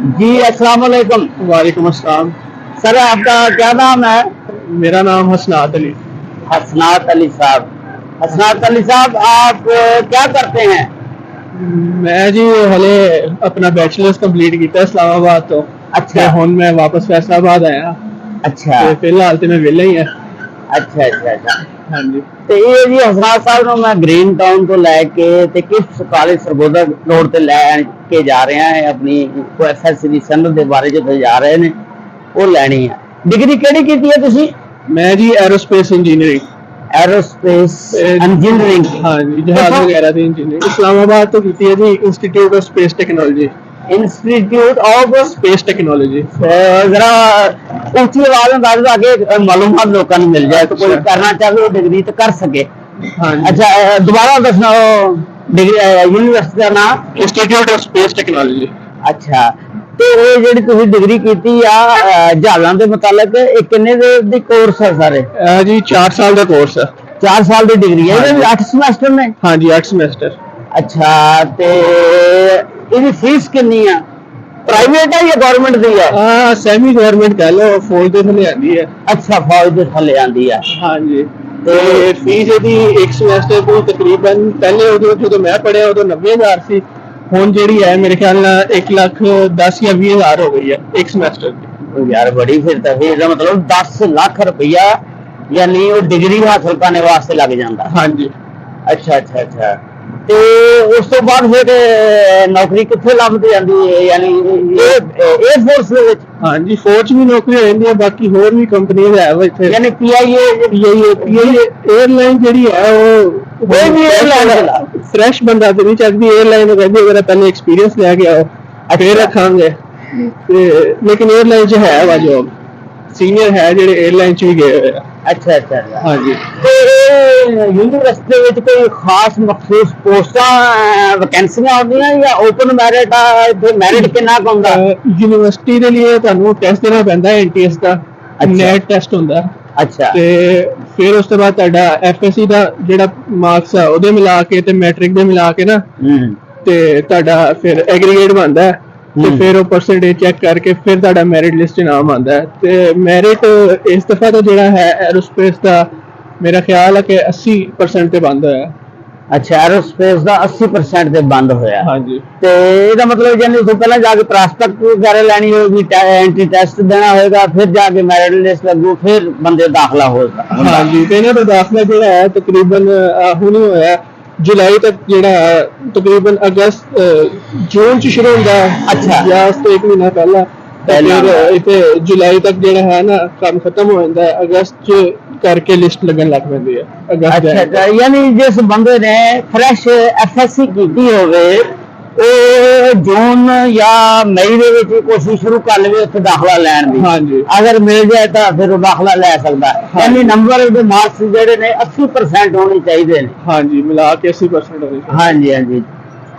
जी अस्सलाम वालेकुम। वालेकुम अस्सलाम। सर आपका क्या नाम है? मेरा नाम हसनात अली। हसनात अली साहब। हसनात अली साहब आप क्या करते हैं? मैं जी हले अपना बैचलर्स कंप्लीट किया इस्लामाबाद तो अच्छा हुन मैं वापस फैसलाबाद आया अच्छा ते फिलहाल ते मैं वेला ही है। अच्छा अच्छा अच्छा। हाँ जी। ਤੇ ਇਹ ਜੀ ਹਸਨਾਤ ਸਾਹਿਬ ਨੂੰ ਮੈਂ ਗ੍ਰੀਨ ਟਾਊਨ ਤੋਂ ਲੈ ਕੇ ਤੇ ਕਿਸ ਕਾਲਜ ਸਰਗੋਦਾ ਰੋਡ ਤੇ ਲੈ ਕੇ ਜਾ ਰਿਹਾ ਹੈ ਆਪਣੀ ਕੋਈ ਐਫਐਸਸੀ ਦੀ ਸਨਦ ਦੇ ਬਾਰੇ ਚ ਜਾ ਰਹੇ ਨੇ ਉਹ ਲੈਣੀ ਹੈ। ਡਿਗਰੀ ਕਿਹੜੀ ਕੀਤੀ ਹੈ ਤੁਸੀਂ? मैं जी एरोस्पेस इंजीनियरिंग। Aerospace engineering. हाँ जी, जहाज वगैरह की इंजीनियरिंग इस्लामाबाद तो की है जी, institute of space technology. Institute of space technology. जरा ऊंची आवाज में बात आगे मालूमात लोगों को मिल जाए तो कोई करना चाहे वो डिग्री तो कर सके। हाँ जी। अच्छा दोबारा दसना डिग्री यूनिवर्सिटी का नाम? Institute of space technology. अच्छा ਤੇ ਇਹ ਜਿਹੜੀ ਤੁਸੀਂ ਡਿਗਰੀ ਕੀਤੀ ਆ ਜਹਾਜ਼ਾਂ ਦੇ ਮੁਤਾਲਕ ਇਹ ਕਿੰਨੇ ਦੇ ਕੋਰਸ ਹੈ ਸਾਰੇ? जी 4 साल का कोर्स है। 4 ਸਾਲ ਦੀ ਡਿਗਰੀ ਹੈ। ਇਹਦੇ ਵੀ 8 ਸਮੈਸਟਰ ਨੇ? हाँ जी 8 सेमेस्टर। ਅੱਛਾ ਤੇ ਇਹਦੀ ਫੀਸ ਕਿੰਨੀ ਆ? ਪ੍ਰਾਈਵੇਟ ਹੈ ਜਾਂ ਗਵਰਨਮੈਂਟ ਦੀ ਹੈ? ਸੈਮੀ ਗਵਰਨਮੈਂਟ कह लो, फौज ਦੇ ਥੱਲੇ ਆਂਦੀ ਹੈ। ਅੱਛਾ ਫੌਜ ਦੇ ਥੱਲੇ ਆਂਦੀ ਹੈ। हाँ जी। ਤੇ ਫੀਸ ਇਹਦੀ ਇੱਕ ਸਮੈਸਟਰ ਦੀ ਤਕਰੀਬਨ ਪਹਿਲੇ ਉਦੋਂ ਜਦੋਂ ਮੈਂ ਪੜਿਆ ਉਦੋਂ 90,000 ਸੀ। ਹੁਣ ਜਿਹੜੀ ਹੈ ਮੇਰੇ ਖਿਆਲ ਨਾਲ 1,10,000 ਜਾਂ 20,000 ਹੋ ਗਈ ਹੈ ਇੱਕ ਸਮੈਸਟਰ ਦੀ। यार बड़ी फिर तो फिर मतलब 10 लाख रुपया यानी वो डिग्री हासिल करने वास्ते लग जाता। हाँ जी। अच्छा अच्छा अच्छा। ਤੇ ਉਸ ਤੋਂ ਬਾਅਦ ਫਿਰ ਨੌਕਰੀ ਕਿੱਥੇ ਲੱਭਦੀ ਜਾਂਦੀ ਹੈ ਯਾਨੀ 에ਅਰ ਫੋਰਸ ਦੇ ਵਿੱਚ? हाँ जी फौज भी नौकरी हो जाती है, बाकी होर भी कंपनी है इत्थे। यानी पीआईए एयरलाइन ਜਿਹੜੀ ਹੈ ਉਹ कोई भी एयरलाइन फ्रेश बंदा तो नहीं चकती एयरलाइन कहती अगर पहले एक्सपीरियंस लेके आओ फिर रखांगे। लेकिन एयरलाइन च है वा जॉब, सीनियर है ਜਿਹੜੇ एयरलाइन ਚ ਵੀ ਗਏ ਹੋਏ ਆ। अच्छा अच्छा। हाँ जी। ਤੇ ਯੂਨੀਵਰਸਿਟੀ ਵਿੱਚ ਕੋਈ ਖਾਸ ਮਖਸੂਸ ਪੋਸਟਾਂ ਵੈਕੈਂਸੀਆਂ ਆਉਂਦੀਆਂ ਜਾਂ ਓਪਨ ਮੈਰਿਟ ਆ? ਇੱਥੇ ਮੈਰਿਟ ਕਿੰਨਾ ਕੁ ਹੁੰਦਾ? ਯੂਨੀਵਰਸਿਟੀ ਦੇ ਲਈ ਤੁਹਾਨੂੰ ਟੈਸਟ ਦੇਣਾ ਪੈਂਦਾ ਹੈ ਐਨਟੀਐਸ ਦਾ, ਨੈਟ ਟੈਸਟ ਹੁੰਦਾ। ਅੱਛਾ ਤੇ ਫਿਰ ਉਸ ਤੋਂ ਬਾਅਦ ਤੁਹਾਡਾ ਐਫਐਸਸੀ ਦਾ ਜਿਹੜਾ ਮਾਰਕਸ ਆ ਉਹਦੇ ਮਿਲਾ ਕੇ ਤੇ ਮੈਟ੍ਰਿਕ ਦੇ ਮਿਲਾ ਕੇ ਨਾ ਤੇ ਤੁਹਾਡਾ ਫਿਰ ਐਗਰੀਗੇਟ ਬਣਦਾ ਹੈ ਤੇ ਫਿਰ ਉਹ ਪਰਸੈਂਟੇਜ ਚੈੱਕ ਕਰਕੇ ਫਿਰ ਤੁਹਾਡਾ ਮੈਰਿਟ ਲਿਸਟ ਨਾਮ ਆਉਂਦਾ ਹੈ। ਤੇ ਮੈਰਿਟ ਇਸ ਦਫਾ ਦਾ ਜਿਹੜਾ ਹੈ ਐਰੋਸਪੇਸ ਦਾ ਮੇਰਾ ਖਿਆਲ ਹੈ ਕਿ 80% ਤੇ ਬੰਦ ਹੋਇਆ। अच्छा एरोस्पेस का 80% से बंद होया। हाँ जी। ते ਇਹਦਾ ਮਤਲਬ ਜਾਨੀ ਉਸ ਤੋਂ ਪਹਿਲਾਂ ਜਾ ਕੇ ਪ੍ਰੋਸਪੈਕਟ ਵਗੈਰਾ ਲੈਣੀ ਹੋਏਗੀ, ਐਂਟਰੀ ਟੈਸਟ ਦੇਣਾ ਹੋਏਗਾ, ਫਿਰ ਜਾ ਕੇ ਮੈਰਿਟ ਲਿਸਟ ਲੱਗੂ, ਫਿਰ ਬੰਦੇ ਦਾਖਲਾ ਹੋਏਗਾ। हाँ जी। ਤੇ ਇਹਨਾਂ ਦਾ ਦਾਖਲਾ ਜਿਹੜਾ ਹੈ ਤਕਰੀਬਨ ਹੁਣ ਹੀ ਹੋਇਆ जुलाई तक ਜਿਹੜਾ ਤਕਰੀਬਨ ਅਗਸਤ ਜੂਨ ਚ ਸ਼ੁਰੂ ਹੁੰਦਾ ਹੈ। अच्छा ਜਾਂ ਉਸ ਤੋਂ ਇੱਕ ਮਹੀਨਾ ਪਹਿਲਾਂ ਫਿਰ ਇੱਥੇ ਜੁਲਾਈ ਤੱਕ ਜਿਹੜਾ ਹੈ ਨਾ ਕੰਮ ਖਤਮ ਹੋ ਜਾਂਦਾ ਹੈ। ਅਗਸਤ ਚ ਕਰਕੇ ਲਿਸਟ ਲੱਗਣ ਲੱਗ ਪੈਂਦੀ ਹੈ ਅਗਸਤ। अच्छा अच्छा यानी जिस बंदे ने फ्रेश एफएससी की होवे ਉਹ ਜੂਨ ਜਾਂ ਮਈ ਦੇ ਵਿੱਚ ਕੋਸ਼ਿਸ਼ ਸ਼ੁਰੂ ਕਰ ਲਵੇ ਉੱਥੇ ਦਾਖਲਾ ਲੈਣ ਦੀ। ਹਾਂਜੀ। ਅਗਰ ਮਿਲ ਜਾਏ ਤਾਂ ਫਿਰ ਉਹ ਦਾਖਲਾ ਲੈ ਸਕਦਾ। ਯਾਨੀ ਨੰਬਰ ਦੇ ਮਾਰਕਸ ਜਿਹੜੇ ਨੇ 80% ਹੋਣੇ ਚਾਹੀਦੇ ਨੇ। ਹਾਂਜੀ ਮਿਲਾ ਕੇ 80% ਹੋਣੇ ਚਾਹੀਦੇ। ਹਾਂਜੀ ਹਾਂਜੀ।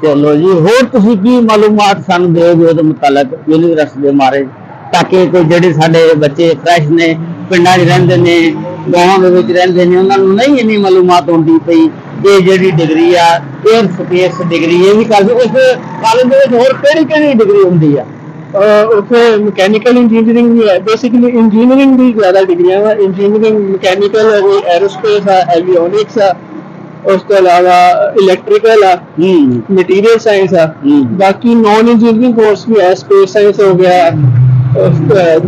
ਚਲੋ ਜੀ ਹੋਰ ਤੁਸੀਂ ਕੀ ਮਾਲੂਮਾਤ ਸਾਨੂੰ ਦਿਓਗੇ ਉਹਦੇ ਮੁਤਾਲਕ ਯੂਨੀਵਰਸਿਟੀ ਦੇ ਬਾਰੇ ਤਾਂ ਕਿ ਕੋਈ ਜਿਹੜੇ ਸਾਡੇ ਬੱਚੇ ਫਰੈਸ਼ ਨੇ ਪਿੰਡਾਂ 'ਚ ਰਹਿੰਦੇ ਨੇ ਗਾਵਾਂ ਦੇ ਵਿੱਚ ਰਹਿੰਦੇ ਨੇ ਉਹਨਾਂ ਨੂੰ ਨਹੀਂ ਇੰਨੀ ਮਾਲੂਮਾਤ ਹੁੰਦੀ ਪਈ ਇਹ ਜਿਹੜੀ ਡਿਗਰੀ ਆ 에ਅਰ ਸਪੇਸ ਡਿਗਰੀ ਇਹ ਵੀ ਕਰਦੇ ਉਸ ਕਾਲਜ ਦੇ ਵਿੱਚ ਹੋਰ ਕਿਹੜੀ ਕਿਹੜੀ ਡਿਗਰੀ ਹੁੰਦੀ ਆ? ਉੱਥੇ ਮਕੈਨੀਕਲ ਇੰਜੀਨੀਅਰਿੰਗ ਵੀ ਹੈ। ਬੇਸਿਕਲੀ ਇੰਜੀਨੀਅਰਿੰਗ ਦੀ ਜ਼ਿਆਦਾ ਡਿਗਰੀਆਂ ਵਾ। ਇੰਜੀਨੀਅਰਿੰਗ ਮਕੈਨੀਕਲ ਹੈ, ਐਰੋਸਪੇਸ ਆ, ਐਵੀਓਨਿਕਸ ਆ, ਉਸ ਤੋਂ ਇਲਾਵਾ ਇਲੈਕਟ੍ਰੀਕਲ ਆ, ਮਟੀਰੀਅਲ ਸਾਇੰਸ ਆ। ਬਾਕੀ ਨॉन ਇੰਜੀਨੀਅਰਿੰਗ ਕੋਰਸ ਵੀ ਹੈ, ਸਪੇਸ ਸਾਇੰਸ ਹੋ ਗਿਆ,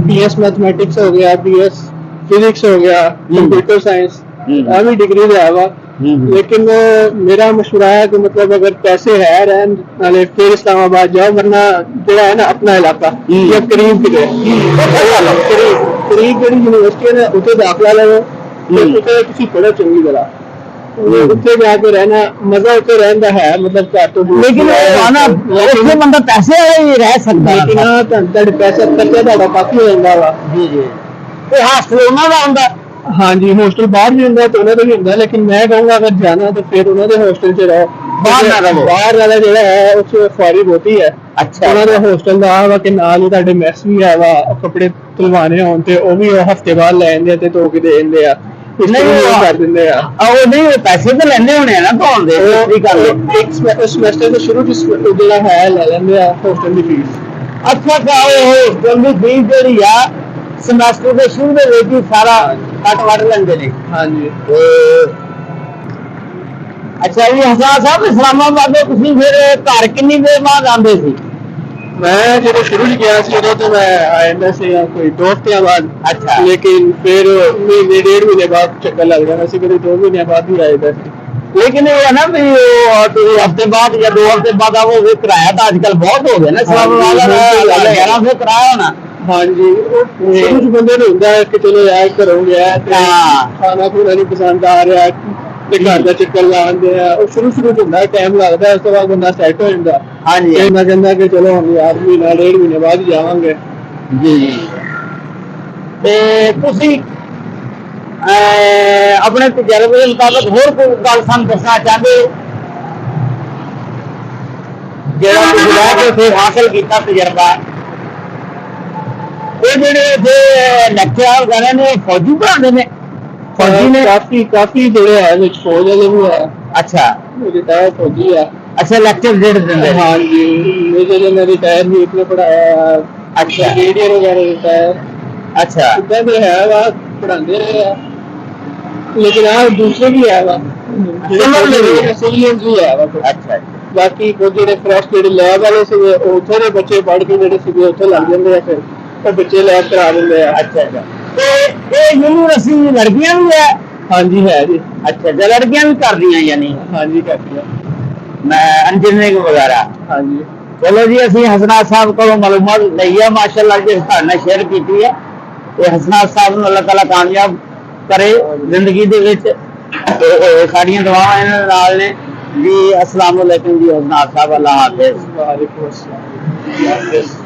बीएस मैथमेटिक्स हो गया, बीएस फिजिक्स हो गया, कंप्यूटर साइंस भी डिग्री है वा। लेकिन मेरा मशवरा है कि मतलब अगर पैसे है रहन नाले फिर इस्लामाबाद जाओ, वरना जो है ना अपना इलाका या करीब की करीब जी यूनिवर्सिटी है उसे दाखला लो, उसे किसी पढ़ो चंगी तरह उत्थे जाके रहना मजा उत्थे रहंदा है मतलब घर तो। लेकिन उत्थे बंदा पैसे वाला ही रह सकदा, लेकिन ਤੁਹਾਡੇ ਪੈਸੇ ਖਰਚਾ ਤੁਹਾਡਾ ਕਾਫੀ ਹੋ ਜਾਂਦਾ ਵਾ। ਜੀ ਜੀ। ਤੇ ਹਾਸਟਲ ਉਹਨਾਂ ਦਾ ਹੁੰਦਾ? हाँ जी हॉस्टल बाहर भी ਹੁੰਦਾ ਤੇ ਉਹਨਾਂ ਦਾ ਵੀ ਹੁੰਦਾ, लेकिन मैं कहूंगा अगर जाना तो फिर ਉਹਨਾਂ ਦੇ हॉस्टल 'ਚ ਰਹੋ। ਬਾਹਰ ਵਾਲਾ ਜਿਹੜਾ ਹੈ ਉਸ ਫਾਰੀ ਬਹੁਤੀ ਹੈ। ਅੱਛਾ। ਉਹਨਾਂ ਦੇ ਹੌਸਟਲ ਦਾ ਆ ਵਾ ਕਿ ਨਾਲ ਹੀ ਤੁਹਾਡੇ ਮੈਸ ਵੀ ਆ ਵਾ, ਕੱਪੜੇ ਧੁਲਵਾਣੇ ਹੋਣ ਤੇ ਉਹ ਵੀ ਹਫਤੇ ਬਾਅਦ ਲੈ ਜਾਂਦੇ ਆ ਤੇ ਧੋ ਕੇ ਦੇ ਦਿੰਦੇ ਆ। नहीं कर दिंदे आ ਉਹ ਨਹੀਂ ਪੈਸੇ ਤਾਂ ਲੈਣੇ ਹੋਣੇ ਆ ਨਾ ਧੋਣ ਦੇ। ਉਹ ਗੱਲ ਇੱਕ ਸਮੈਸਟਰ ਦੇ ਸ਼ੁਰੂ ਚ ਜਿਹੜਾ ਹੈ ਲੈ ਲੈਂਦੇ ਆ ਹੌਸਟਲ ਦੀ ਫੀਸ। ਅੱਛਾ ਉਹ ਜਲਦੀ ਫੀਸ ਜਿਹੜੀ ਆ ਸਮੈਸਟਰ ਦੇ ਸ਼ੁਰੂ ਦੇ ਵਿੱਚ ਹੀ ਸਾਰਾ ਕੱਟ ਵੱਢ ਲੈਂਦੇ ਨੇ। ਹਾਂਜੀ ਤੇ ਅੱਛਾ ਜੀ ਹਸਨ ਸਾਹਿਬ ਇਸਲਾਮਾਬਾਦ ਤੋਂ ਤੁਸੀਂ ਫਿਰ ਘਰ ਕਿੰਨੀ ਦੇਰ ਬਾਅਦ ਆਉਂਦੇ ਸੀ? मैं जो शुरू में गया उदो तो मैं आया से कोई 2 हफ्ते बाद। अच्छा। लेकिन फिर महीने 1.5 महीने बाद चक्कर लग जाना सी, कभी 2 महीने बाद भी आया था। लेकिन ये है ना भी तो हफ्ते बाद या 2 हफ्ते बाद आओ, वो किराया तो आजकल बहुत हो गया ना, इस्लामाबाद 1100 किराया होना। हाँ जी, कुछ बंदे ने होंगे कि चलो यार घरों गया खाना खुना नहीं पसंद आ रहा ਤੇ ਘਰ ਦਾ ਚੱਕਰ ਲਾਉਂਦੇ ਆ, ਉਹ ਸ਼ੁਰੂ ਚ ਹੁੰਦਾ ਟਾਈਮ ਲੱਗਦਾ, ਉਸ ਤੋਂ ਬਾਅਦ ਬੰਦਾ ਸੈੱਟ ਹੋ ਜਾਂਦਾ। ਹਾਂਜੀ ਮੈਂ ਕਹਿੰਦਾ ਕਿ ਚਲੋ ਹੁਣ ਯਾਰ ਮਹੀਨਾ 1.5 ਮਹੀਨੇ ਬਾਅਦ ਹੀ ਜਾਵਾਂਗੇ। ਜੀ ਜੀ। ਤੇ ਤੁਸੀਂ ਆਪਣੇ ਤਜਰਬੇ ਦੇ ਮੁਤਾਬਕ ਹੋਰ ਕੋਈ ਗੱਲ ਸਾਨੂੰ ਦੱਸਣਾ ਚਾਹੁੰਦੇ ਹੋ ਜਿਹੜਾ ਤੁਸੀਂ ਲੈ ਕੇ ਫਿਰ ਹਾਸਲ ਕੀਤਾ ਤਜਰਬਾ? ਇਹ ਜਿਹੜੇ ਇੱਥੇ ਲੈਕਚਰ ਵਗੈਰਾ ਨੇ ਫੌਜੀ ਪੜ੍ਹਾਉਂਦੇ ਨੇ? फौजी ने काफी जोड़े है फौज वाले भी है। अच्छा रिटायर फौजी है। अच्छा लेक्चर दे देते हैं? हाँ जी मेजर जनरल रिटायर भी इतने पढ़ाया है। अच्छा ब्रिगेडियर वगैरह रिटायर। अच्छा इतना भी है वह पढ़ाते रहे हैं, लेकिन हाँ दूसरे भी है वह सिविलियंस भी है वह। अच्छा बाकी कुछ जो फ्रैश जो लैब वाले से उत्थे दे बच्चे पढ़ के जो उत्थे लग जाते हैं, फिर बच्चे लैब करा देंगे। अच्छा अच्छा। यूनिवर्सिटी लड़कियां भी है? हाँ जी है जी। अच्छा जो लड़कियां भी कर दी यानी? हाँ जी करती है मैं इंजीनियरिंग वगैरह। हाँ जी चलो जी असं हसनाथ साहब को मालूमात लई है माशाअल्लाह जिस तरह शेयर की है। तो हसनाथ साहब को अल्लाह ताला कामयाब करे जिंदगी दे विच। साड़ियां दुआवां इन्हां नाल ने जी। अस्सलाम वालेकुम जी हसनाथ साहब, अल्लाह हाफिज। वालेकुम अस्सलाम।